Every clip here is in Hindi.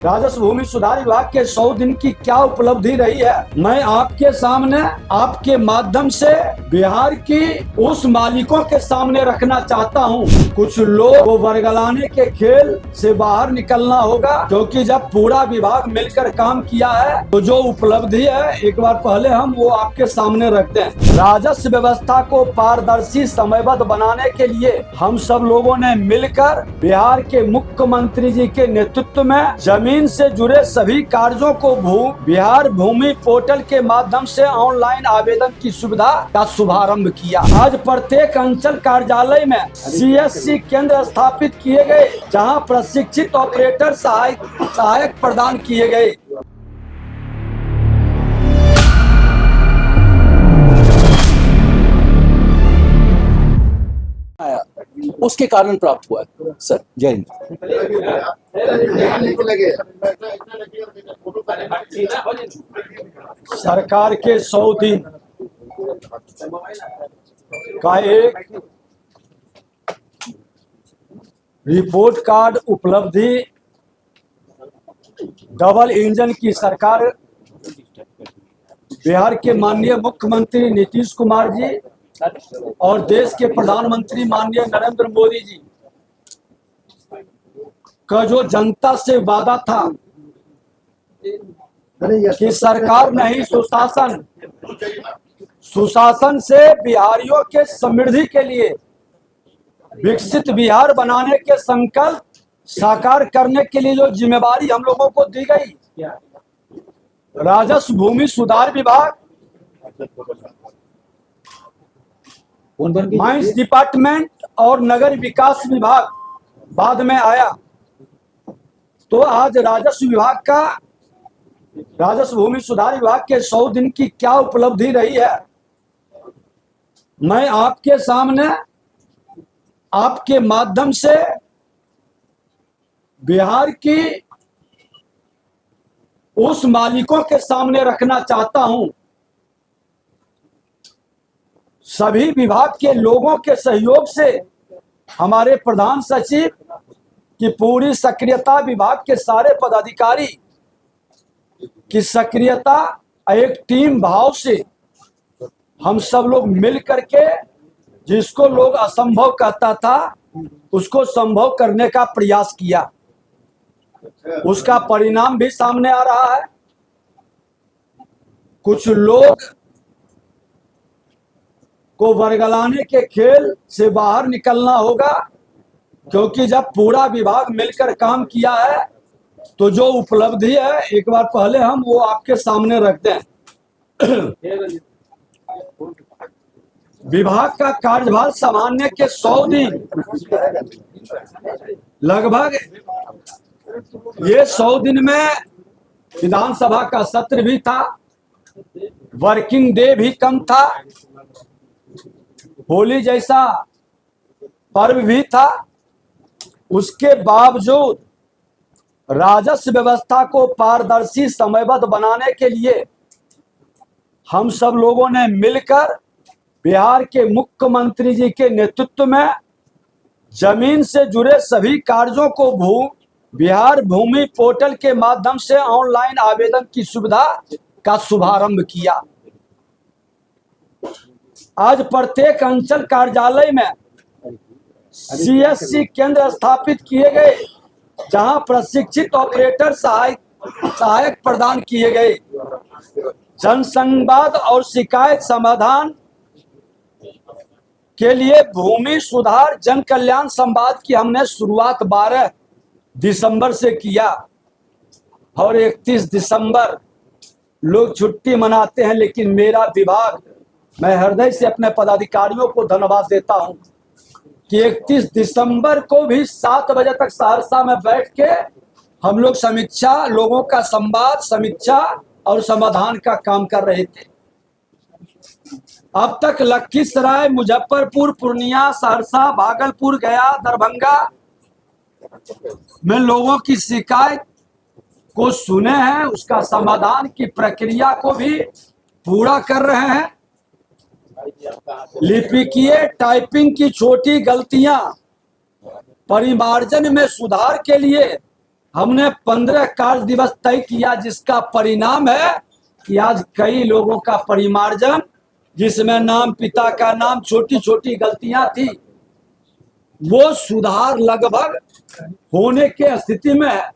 राजस्व भूमि सुधार विभाग के 100 दिन की क्या उपलब्धि रही है, मैं आपके सामने आपके माध्यम से बिहार की उस मालिकों के सामने रखना चाहता हूं। कुछ लोग को वर्गलाने के खेल से बाहर निकलना होगा, क्योंकि जब पूरा विभाग मिलकर काम किया है तो जो उपलब्धि है एक बार पहले हम वो आपके सामने रखते हैं। राजस्व व्यवस्था को पारदर्शी समयबद्ध बनाने के लिए हम सब लोगों ने मिलकर बिहार के मुख्यमंत्री जी के नेतृत्व में जमीन से जुड़े सभी कार्यों को बिहार भूमि पोर्टल के माध्यम से ऑनलाइन आवेदन की सुविधा का शुभारंभ किया। आज प्रत्येक अंचल कार्यालय में CSC केंद्र स्थापित किए गए, जहां प्रशिक्षित ऑपरेटर सहायक प्रदान किए गए। उसके कारण प्राप्त हुआ है। सर जय हिंद। सरकार के 100 दिन का एक रिपोर्ट कार्ड उपलब्धि, डबल इंजन की सरकार बिहार के माननीय मुख्यमंत्री नीतीश कुमार जी और देश के प्रधानमंत्री माननीय नरेंद्र मोदी जी का जो जनता से वादा था कि सरकार नहीं सुशासन से बिहारियों के समृद्धि के लिए विकसित बिहार बनाने के संकल्प साकार करने के लिए जो जिम्मेवारी हम लोगों को दी गई, राजस्व भूमि सुधार विभाग, माइंस डिपार्टमेंट और नगर विकास विभाग बाद में आया। तो आज राजस्व भूमि सुधार विभाग के 100 दिन की क्या उपलब्धि रही है, मैं आपके सामने आपके माध्यम से बिहार की उस मालिकों के सामने रखना चाहता हूं। सभी विभाग के लोगों के सहयोग से हमारे प्रधान सचिव की पूरी सक्रियता, विभाग के सारे पदाधिकारी की सक्रियता, एक टीम भाव से हम सब लोग मिल करके जिसको लोग असंभव कहता था उसको संभव करने का प्रयास किया। उसका परिणाम भी सामने आ रहा है। कुछ लोग को वर्गलाने के खेल से बाहर निकलना होगा, क्योंकि जब पूरा विभाग मिलकर काम किया है तो जो उपलब्धि है एक बार पहले हम वो आपके सामने रखते हैं। विभाग का कार्यभार संभालने के 100 दिन लगभग, ये 100 दिन में विधानसभा का सत्र भी था, वर्किंग डे भी कम था, होली जैसा पर्व भी था। उसके बावजूद राजस्व व्यवस्था को पारदर्शी समयबद्ध बनाने के लिए हम सब लोगों ने मिलकर बिहार के मुख्यमंत्री जी के नेतृत्व में जमीन से जुड़े सभी कार्यों को बिहार भूमि पोर्टल के माध्यम से ऑनलाइन आवेदन की सुविधा का शुभारंभ किया। आज प्रत्येक अंचल कार्यालय में CSC केंद्र स्थापित किए गए, जहां प्रशिक्षित ऑपरेटर सहायक प्रदान किए गए। जनसंवाद और शिकायत समाधान के लिए भूमि सुधार जन कल्याण संवाद की हमने शुरुआत 12 दिसंबर से किया और 31 दिसंबर लोग छुट्टी मनाते हैं, लेकिन मेरा विभाग, मैं हृदय से अपने पदाधिकारियों को धन्यवाद देता हूं कि 31 दिसंबर को भी 7 बजे तक सहरसा में बैठ के हम लोग समीक्षा, लोगों का संवाद, समीक्षा और समाधान का काम कर रहे थे। अब तक लखीसराय, मुजफ्फरपुर, पूर्णिया, सहरसा, भागलपुर, गया, दरभंगा में लोगों की शिकायत को सुने हैं, उसका समाधान की प्रक्रिया को भी पूरा कर रहे हैं। लिपिकीय टाइपिंग की छोटी गलतियां परिमार्जन में सुधार के लिए हमने 15 कार्य दिवस तय किया, जिसका परिणाम है कि आज कई लोगों का परिमार्जन, जिसमें नाम, पिता का नाम, छोटी छोटी गलतियां थी, वो सुधार लगभग होने के स्थिति में है।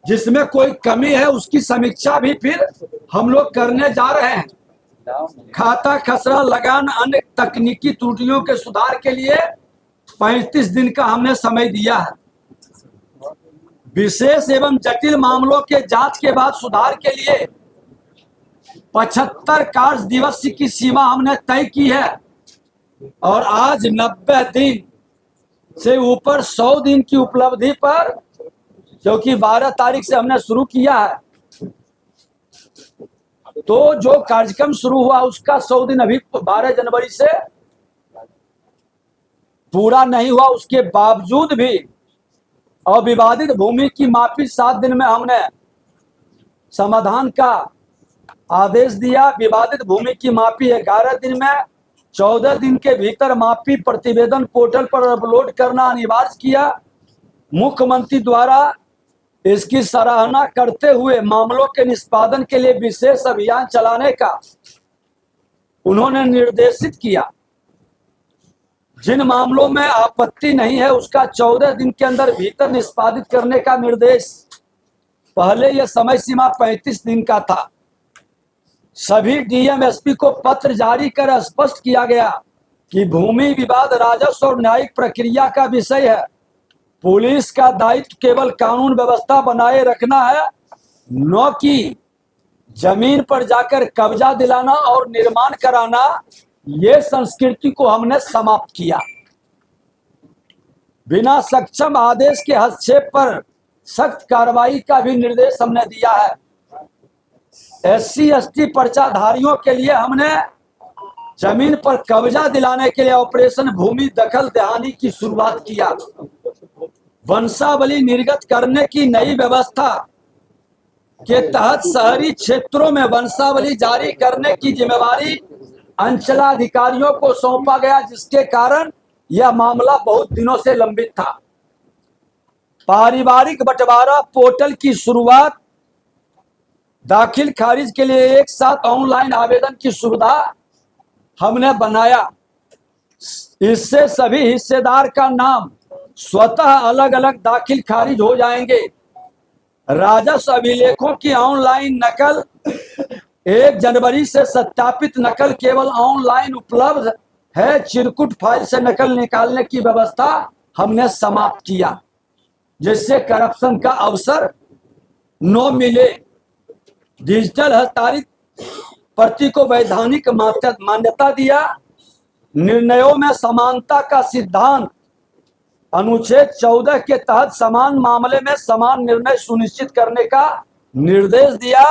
जिसमें कोई कमी है उसकी समीक्षा भी फिर हम लोग करने जा रहे हैं। खाता खसरा, लगान, अन्य तकनीकी त्रुटियों के सुधार के लिए 35 दिन का हमने समय दिया है। विशेष एवं जटिल मामलों के जांच के बाद सुधार के लिए 75 कार्य दिवस की सीमा हमने तय की है और आज 90 दिन से ऊपर 100 दिन की उपलब्धि पर, क्योंकि 12 तारीख से हमने शुरू किया है, तो जो कार्यक्रम शुरू हुआ उसका 100 दिन अभी 12 जनवरी से पूरा नहीं हुआ। उसके बावजूद भी अविवादित भूमि की माफी 7 दिन में हमने समाधान का आदेश दिया। विवादित भूमि की माफी 11 दिन में, 14 दिन के भीतर माफी प्रतिवेदन पोर्टल पर अपलोड करना अनिवार्य किया। मुख्यमंत्री द्वारा इसकी सराहना करते हुए मामलों के निष्पादन के लिए विशेष अभियान चलाने का उन्होंने निर्देशित किया। जिन मामलों में आपत्ति नहीं है उसका 14 दिन के अंदर भीतर निष्पादित करने का निर्देश। पहले यह समय सीमा 35 दिन का था। सभी डीएम एसपी को पत्र जारी कर स्पष्ट किया गया कि भूमि विवाद राजस्व और न्यायिक प्रक्रिया का विषय है। पुलिस का दायित्व केवल कानून व्यवस्था बनाए रखना है, न कि जमीन पर जाकर कब्जा दिलाना और निर्माण कराना। ये संस्कृति को हमने समाप्त किया। बिना सक्षम आदेश के हस्तक्षेप पर सख्त कार्रवाई का भी निर्देश हमने दिया है। एससी एसटी पर्चाधारियों के लिए हमने जमीन पर कब्जा दिलाने के लिए ऑपरेशन भूमि दखल दहानी की शुरुआत किया। वंशावली निर्गत करने की नई व्यवस्था के तहत शहरी क्षेत्रों में वंशावली जारी करने की जिम्मेवारी अंचलाधिकारियों को सौंपा गया, जिसके कारण यह मामला बहुत दिनों से लंबित था। पारिवारिक बंटवारा पोर्टल की शुरुआत, दाखिल खारिज के लिए एक साथ ऑनलाइन आवेदन की सुविधा हमने बनाया। इससे सभी हिस्सेदार का नाम स्वतः अलग अलग दाखिल खारिज हो जाएंगे। राजस्व अभिलेखों की ऑनलाइन नकल 1 जनवरी से सत्यापित नकल केवल ऑनलाइन उपलब्ध है। चिरकुट फाइल से नकल निकालने की व्यवस्था हमने समाप्त किया, जिससे करप्शन का अवसर न मिले। डिजिटल हस्तांतरित प्रति को वैधानिक मान्यता दिया। निर्णयों में समानता का सिद्धांत, अनुच्छेद 14 के तहत समान मामले में समान निर्णय सुनिश्चित करने का निर्देश दिया।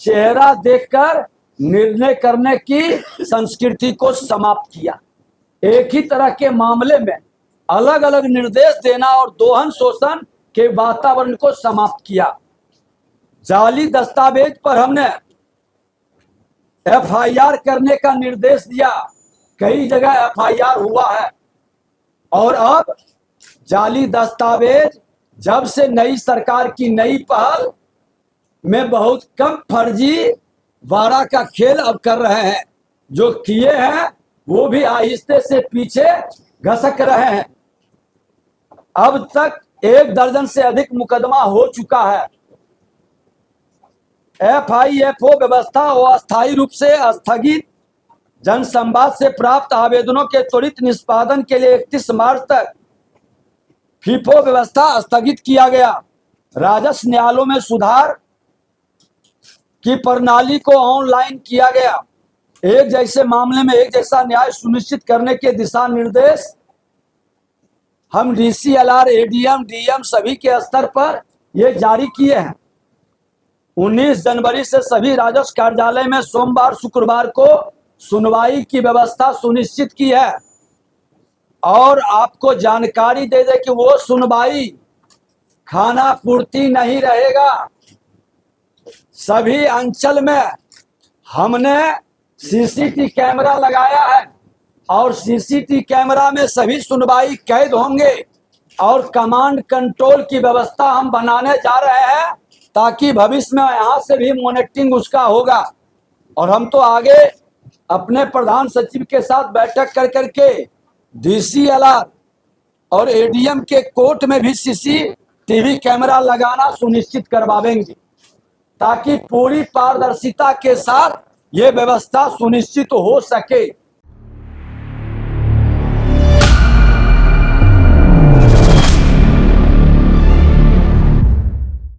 चेहरा देखकर निर्णय करने की संस्कृति को समाप्त किया। एक ही तरह के मामले में अलग अलग निर्देश देना और दोहन शोषण के वातावरण को समाप्त किया। जाली दस्तावेज पर हमने एफआईआर करने का निर्देश दिया। कई जगह एफआईआर हुआ है और अब जाली दस्तावेज, जब से नई सरकार की नई पहल में बहुत कम फर्जी वाड़ा का खेल अब कर रहे हैं। जो किए हैं वो भी आहिस्ते से पीछे घसक रहे हैं। अब तक 1 दर्जन से अधिक मुकदमा हो चुका है। एफआईएफओ व्यवस्था अस्थायी रूप से स्थगित। जनसंवाद से प्राप्त आवेदनों के त्वरित निष्पादन के लिए 31 मार्च तक फीफो व्यवस्था स्थगित किया गया। राजस्व न्यायालयों में सुधार की प्रणाली को ऑनलाइन किया गया। एक जैसे मामले में एक जैसा न्याय सुनिश्चित करने के दिशा निर्देश हम डीसीएलआर, एडीएम, डीएम सभी के स्तर पर ये जारी किए हैं। 19 जनवरी से सभी राजस्व कार्यालय में सोमवार शुक्रवार को सुनवाई की व्यवस्था सुनिश्चित की है और आपको जानकारी दे दे कि वो सुनवाई खाना पूर्ति नहीं रहेगा। सभी अंचल में हमने सीसीटीवी कैमरा लगाया है और सीसीटीवी कैमरा में सभी सुनवाई कैद होंगे। और कमांड कंट्रोल की व्यवस्था हम बनाने जा रहे हैं, ताकि भविष्य में यहाँ से भी मॉनिटरिंग उसका होगा। और हम तो आगे अपने प्रधान सचिव के साथ बैठक कर करके DCLR और ADM के कोर्ट में भी CCTV कैमरा लगाना सुनिश्चित करवाएंगे, ताकि पूरी पारदर्शिता के साथ ये व्यवस्था सुनिश्चित हो सके।